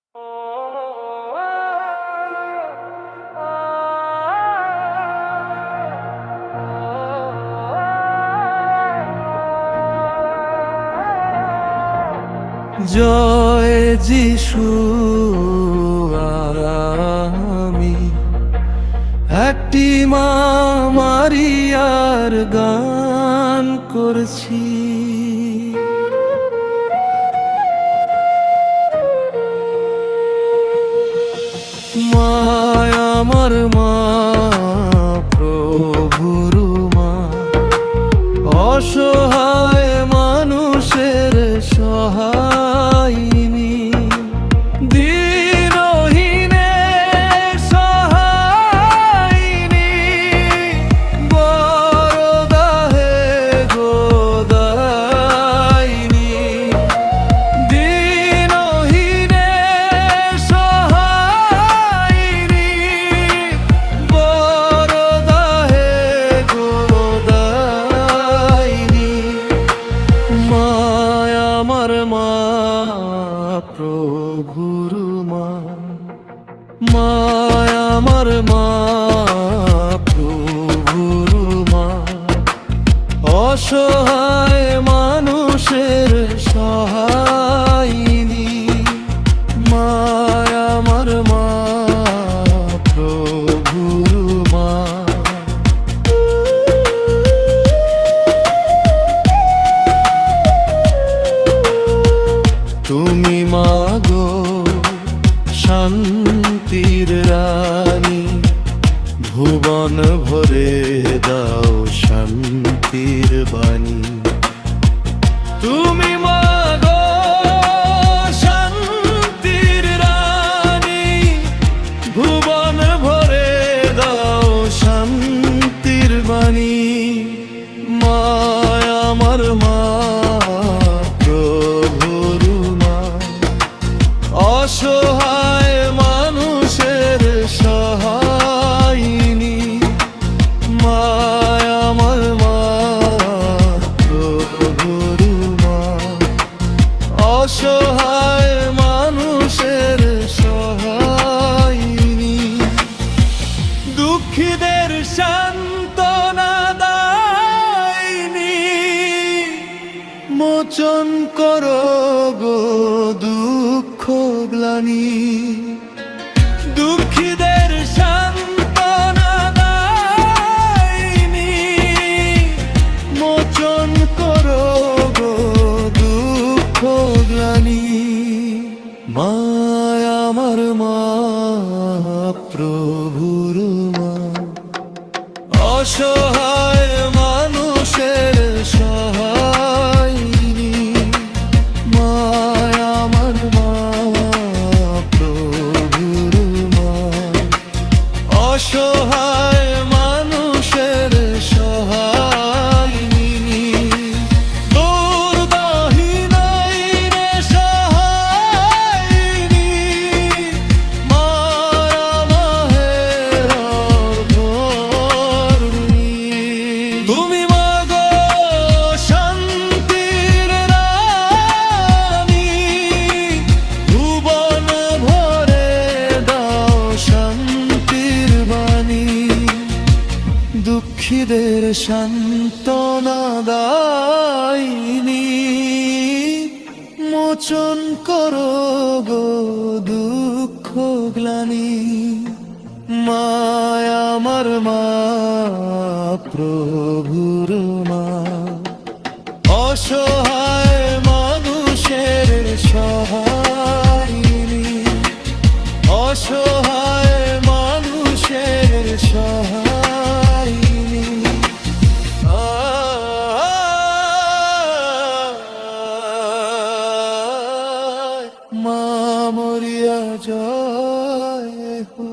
জয় যিশু, আমি একটি মা মারিয়ার গান করছি। মা আমার মা, প্রভুর মা, অসহায় মানুষের সহায়িনী, দিনহীনের সহায়িনী, বরদাহে গোদায়িনী, দিনহীনের সহায়িনী, বরদাহে গোদায়িনী। মা আমার মা, প্রভুর মা, মা আমার মা, প্রভুর মা, অসহায় মানুষের সহায়িনী। মা আমার মা, প্রভুর মা। তুমি মাগো শান্তির রানী, ভুবন ভরে দাও শান্তির বাণী। তুমি মাগো শান্তির রানী, ভুবন ভরে দাও শান্তির বাণী। মা আমার মা, প্রভুর মা, অসহায় মানুষের সহায়িনী। মা আমার মা, প্রভুর মা, অসহায় মানুষের সহায়িনী। দুঃখীদের সান্ত্বনা দায়িনী, মোচন করো গো দুঃখ গ্লানি। দুঃখীদের সান্ত্বনা দায়িনী, মোচন করো গো দুঃখ গ্লানি। মা আমার মা, প্রভুর মা, অসহায় মানুষের সহায়িনী। মা আমার মা, প্রভুর মা, অসহায় মানুষের সহায়িনী। দুর্দাহীনের সহায়িনী, মারা মাহের ধরণী। তুমি মাগো শান্তির রানী, ভুবন ভরে দাও শান্তির বাণী। দুঃখীদের সান্ত্বনা দায়িনী, মোচন করো গো দুঃখ গ্লানি। মা আমার মা, প্রভুর মা, অসহায় মানুষের সহায়িনী। অসহায় মানুষের সহায়িনী। মা মরিয়া জয় হো।